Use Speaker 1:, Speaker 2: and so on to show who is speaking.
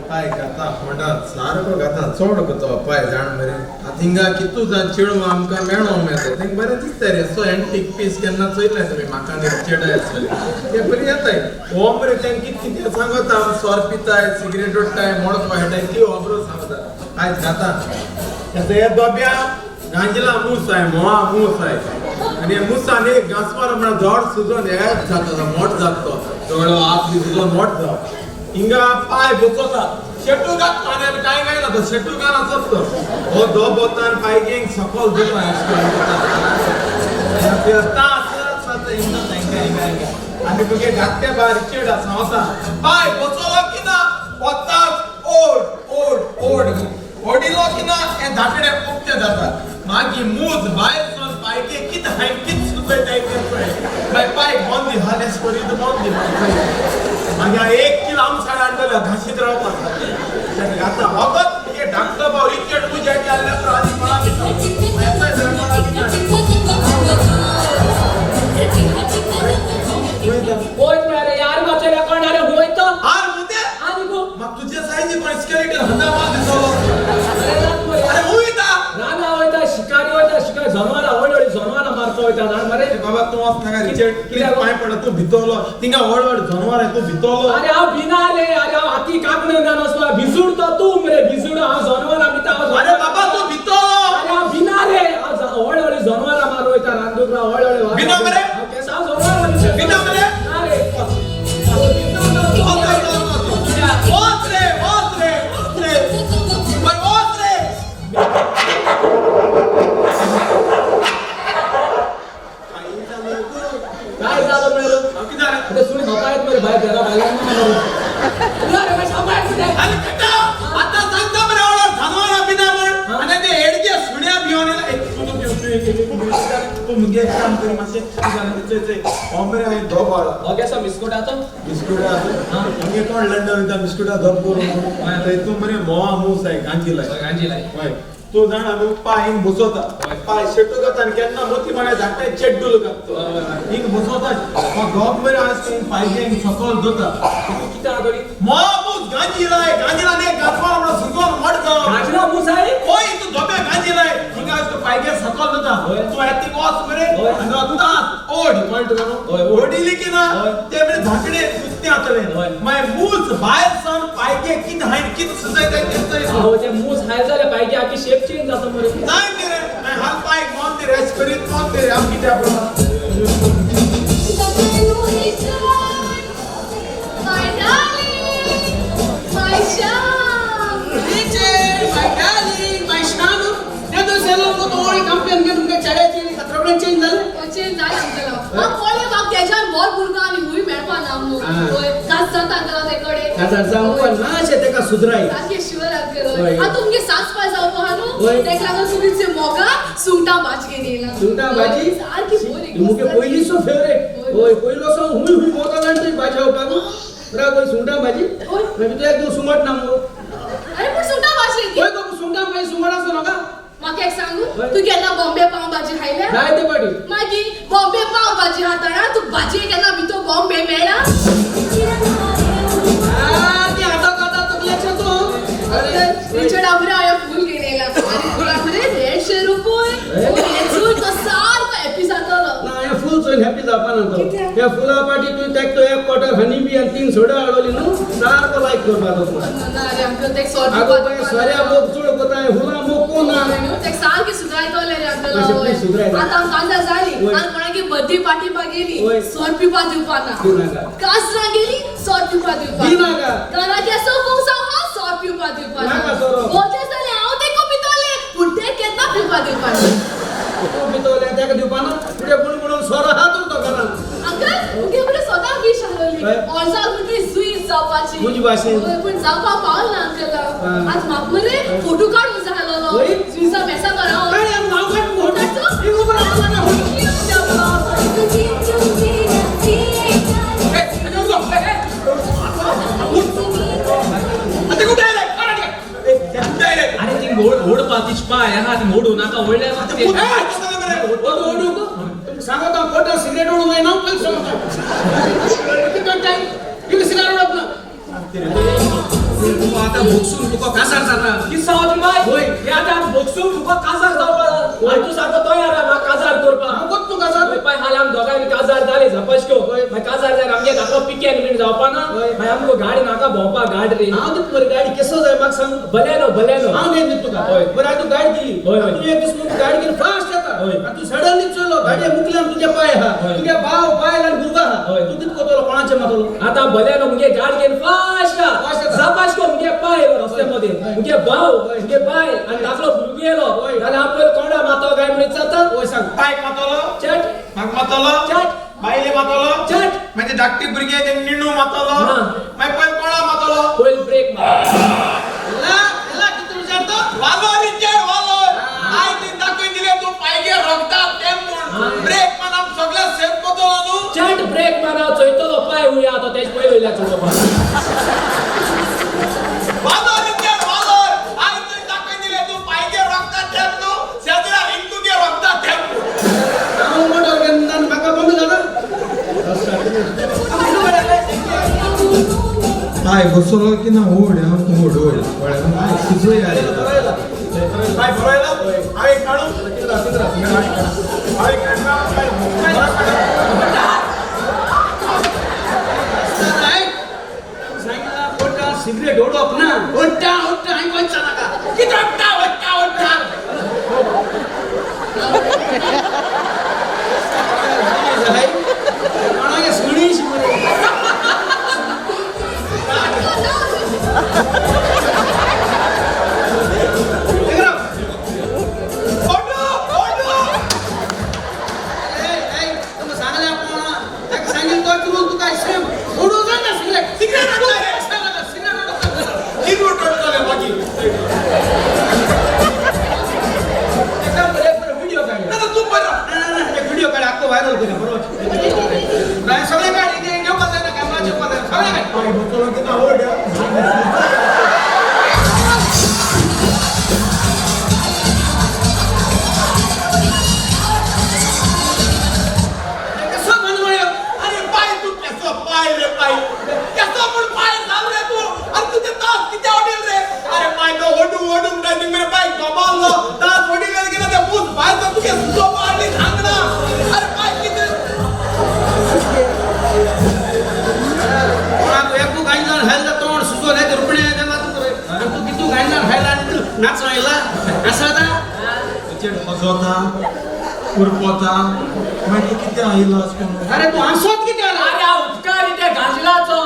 Speaker 1: पाय गाता होंडा सारको गाता चोड गतो पाय जाण मरे थिंगा कितू जा चिळो आमका मेळो मेते थिंग बरे दिसता रे सो एंटिक पीस केन्ना चोयले तुमी म्हाका ने चेडा आसले ते बरी येताय ओमरे तें कित सांगता सोर पिताय सिगरेट ओडताय मोड पायताय ती ओबरो सांगता काय गाता ते दोब्या गांजला मूस आहे मोळा मूस आहे आणि मुसाने गासवार म्हणा जॉड सुजोन हे जाता मोठ जातो दोळो आपली सुजोन मोठ जातो हिंगा पाय बोचोता शेटू गात पाण्यात काय काय ना तो शेटू गाना असतो हो दो बोतान पाय गेंग सकल देतो ते असता हिंगा हिंगा आणि तुगे गात्या बार चेडा सांगता पाय बोचोला की ना ओता ओड ओड ओड ओडीलो की ना हे धाकडे पोकते जातात मागी मूज बाहेर सोन पाय के कित हाय कित सुबे टाइप करतोय पाय बंदी हालेस करी तो बंदी मागे 1 किलो आमसाड आणलं घाशीत राहतात आता बघत हे डॉक्टर भाऊ इतके तुझ्या आल्या तर आधी मला
Speaker 2: होय मेरे यार बचले करणारे होय तो
Speaker 1: हार होते
Speaker 2: आणि को
Speaker 1: मग तुझ्या साईजी पण स्केलेटन हंदा मार दिसो अरे होय ता
Speaker 2: ना होय ता शिकारी होय ता शिकारी जनावर आवडली जनावर मारतो होय ता ना मरे
Speaker 1: बाबा तू आज नका रिचर्ड किती पाय पडत तू भितोलो तिंगा ओळवड जनावर आहे तू भितोलो
Speaker 2: अरे आ बिना रे अरे हाती काकणे ना नसवा भिजुड तो तू मरे भिजुड हा जनावर आम्ही ता
Speaker 1: अरे बाबा तू भितोलो
Speaker 2: अरे आ बिना रे ओळवडी जनावर मार होय ता रांदुकरा ओळवडी
Speaker 1: बिना मरे
Speaker 2: केसा जनावर
Speaker 1: बिना मरे
Speaker 2: अरे काय झालं मेरे
Speaker 1: किती झालं
Speaker 2: ते सुनी हपायत मेरे भाई जरा भाई तुला रे मैं सांभाळत नाही
Speaker 1: अरे बेटा आता सांगतो बरे ऑर्डर धनवाला बिना पण आणि ते हेडके सुण्या बियोनेला एक तू मुगे काम करी मासे जाने ते ओमरे आहे दो बाळा
Speaker 2: ओके सो बिस्कुट आतो
Speaker 1: बिस्कुट आहे हां मुगे कोण लंडन ता बिस्कुट दर पोर तू मरे मोहा मूस आहे गांजीला होय तो जाण आम्ही पायन बुसोता पाय शेटू गतान केन्ना मोती माने धाकटे चेड्डूल गतो हिंग बुसोता मग गॉब मरे आज पाय गेंग सकल दोता
Speaker 2: किती आदोरी
Speaker 1: मोहा मूस गांजीला ने गासवा म्हणा सुगोन मडतो
Speaker 2: गाजरा मूस आहे
Speaker 1: ओय तू दोबे गांजीला हिंग आज तो पाय गे सकल दोता तू हत्ती बॉस मरे आणि आता ओड पॉइंट करो ओडीली की ना ते मरे धाकडे कुस्ती आतले माय मूस बाहेर सन पाय गे कित हाइन कित सुजाय काय तेच
Speaker 2: हो ते मूस हाय झाले पाहिजे आकी शेप चेंज जातो मरे
Speaker 1: नाही रे नाही हाल पाय कोण ते रेस करीत कोण ते आम किती आपण
Speaker 3: My darling, my sham.
Speaker 4: Richard, my darling, my sham. ये तो सेलो को तो और कंप्लेन के तुमके चढ़े चेंज खतरनाक चेंज झाले
Speaker 3: चेंज झाले अंकल मग कोणी मग त्याच्यावर बोर बुरगा आणि हुई मेळपा नामो होय कास जाता अंकल तेकडे
Speaker 4: कासरचा पण ना शे ते का सुधराई
Speaker 3: ताके शिवर अंकल आ तुमके सास पाय जाऊ हानो देख लागल सुनीचे मोगा सुंगटा भाजी गेलीला
Speaker 4: सुंगटा भाजी
Speaker 3: सारखी बोर एक
Speaker 4: तुमके पहिली सो फेवरेट ओय पहिलो सो हुई हुई मोगा लांटी भाजी होता रा कोई सुंगटा भाजी मैं तो एक दो सुंगट नामो
Speaker 3: अरे पण सुंगटा भाजी
Speaker 4: ओय तो सुंगटा भाई सुंगडा सो नका
Speaker 3: माके एक सांगू तू केन्ना बॉम्बे पाव भाजी खायल्या
Speaker 4: नाही ते पाडी
Speaker 3: मागी बॉम्बे पाव भाजी हाताळा तू भाजी केन्ना भितो बॉम्बे मेळा
Speaker 4: ते आता कथा तुकल्याच तो
Speaker 3: अरे रिचर्ड आमरे आया फुल गेलेला आणि फुलामध्ये 150 रुपये येचू तो सारखा एपिसोड आला
Speaker 4: ना या फुल सोन हॅपी जापान तो या फुला पाटी तू टॅक तो एक क्वार्टर हनी बी आणि 3 सोडा अडवली नु सारखा लाईक करबा तो
Speaker 3: ना रे अंकल ते सॉर्ट
Speaker 4: आगो काय साऱ्या बोक चुळ कोताय हुला मोको ना
Speaker 3: ते सारखी सुधारायतो रे अंकल
Speaker 4: कशी सुधारायतो?
Speaker 3: आता कांदा झाली
Speaker 4: होय.
Speaker 3: आणि कोणाकी बर्थडे पार्टी पा गेली
Speaker 4: होय.
Speaker 3: 100 पिपा दिवपाना
Speaker 4: दिनाका.
Speaker 3: कासरा गेली 100 पिपा दिवपाना
Speaker 4: दिनाका.
Speaker 3: करा के सो कोसा हा 100 पिपा दिवपाना
Speaker 4: नाका सोरो.
Speaker 3: बोलते चले आओ ते को पितोले पुढे केतना पिपा दिवपाना
Speaker 4: तो बितोल्या त्या का दिवपाना पुढे कोण कोण सोरा हात तो करा
Speaker 3: अंकल उगे बरे स्वतः विश हरवली
Speaker 4: होय.
Speaker 3: ऑलसा कुठे स्वीट जापाची
Speaker 4: मुजी भाषेन.
Speaker 3: होय, पण जापा पावल ना अंकल आज माप मरे फोटो काढून झालो
Speaker 4: होय.
Speaker 3: स्वीचा मेसा करा
Speaker 4: काय या नाव काय मोठा हे उभा राहा ना
Speaker 1: आता कुठे आहे
Speaker 2: अरे ती ओढ पातीच पाय हा ती ओढू नका ओढल्या
Speaker 4: ओढू सांगा तो कोटा सिगरेट ओढू नाही ना पण सांगा किती टाइम किती सिगरेट ओढत ना तू आता भोगसून तुका कासार जाता
Speaker 2: किस्सा होती बाय
Speaker 4: होय.
Speaker 2: हे आता बघसून तुका काजार जावपा आणि तू सारको तयार आहे म्हाका काजार करपा
Speaker 4: कोण तू कासार
Speaker 2: होय, पाय हाल आम दोगांनी काजार जाले झपाशको मागीर काजार जाय आमगे घातलो पिकेन मिनिट जावपा ना
Speaker 4: होय.
Speaker 2: मागीर आमको गाडी नाका भोंवपा गाडी रे
Speaker 4: हांव तुका बरी गाडी केसो जाय म्हाका सांग
Speaker 2: भलेनो
Speaker 4: हांव घेवन दिता तुका
Speaker 2: होय.
Speaker 4: बरं आता तू गाडी दिली
Speaker 2: होय, होय.
Speaker 4: तू एक दीस म्हणून गाडी घेऊन फास्ट येता
Speaker 2: होय.
Speaker 4: आणि तू सडनली चलो गाडी मुकल्यान तुझे पाय हा
Speaker 2: होय.
Speaker 4: तुझे भाव बायल आणि भुरगा हा
Speaker 2: होय.
Speaker 4: तू कितको तोलो कोणाचे मातलो
Speaker 2: आता भलेनो मुगे गाडी घेऊन फास्ट
Speaker 4: फास्ट येता.
Speaker 2: झपाशको मुगे पाय रस्त्यामध्ये मुगे भाव मुगे बाय आणि दाखलो भुरगी येलो
Speaker 4: होय.
Speaker 2: जाल्यार आपण कोणा मातो गाय म्हणून जाता
Speaker 4: होय सांग
Speaker 1: बायक मातलो
Speaker 2: चट
Speaker 1: म्हाका मातलो
Speaker 2: चट
Speaker 1: बायले मातलो
Speaker 2: चट
Speaker 1: म्हणजे धाकटी भुरगी आहे ते निणू मातलो
Speaker 2: हा.
Speaker 1: मागीर पयर कोणा मातलो
Speaker 2: होईल ब्रेक मार
Speaker 4: ला किती विचारतो
Speaker 1: वालोरीचे वालोर आय ते दाखवून दिले तू पायगे रोखता तेम
Speaker 2: हा.
Speaker 1: म्हूण ब्रेक मारप सगळे सेफ कोतलो न्हू
Speaker 2: चट ब्रेक मारा चोयतलो पाय उया आता तेज पयलो वयल्या चोटो
Speaker 1: वालोरीचे वालोर आय ते दाखवून दिले तू पायगे रोखता तेम न्हू शेजरा रिंकूगे रोखता तेम
Speaker 4: हांव मोटर घेवन म्हाका कमी जाता
Speaker 1: पाय बसलो की ना ओढ ओढ ओढ पाय शिजोय यार पाय बरोयला हाय काढू हाय
Speaker 4: सिगरेट ओढप ना ओढता हांव कोणचा नाका
Speaker 1: किती ओढता
Speaker 4: कोणागे सुणीश मरे व्हायरल करा बरोबर सगळे गाडी घेऊ का कॅमेराचे सगळे कसं बनवलं
Speaker 1: अरे पाय तू कसं पाय रे पाय कसं पण पाय लाव रे तू अरे तुझे तास किती आवडेल रे अरे पाय तो ओढू ओढू नाही मेरे पाय कमाल तास ओढी गेला ते बूट पाय तर तुझे सोपा आणि सांग ना अरे पाय किती
Speaker 4: तू एक गायला हायला तोंड सुचो नाही तर रुपणे देणार तू रे आणि तू किती गायला हायला आणि तू नाच व्हायला असा आता
Speaker 1: चेड हसवता उरपता माहिती किती आईलाच कोण
Speaker 4: अरे तू हसवत किती आला
Speaker 2: अरे हा उपकार इथे गाजलाचो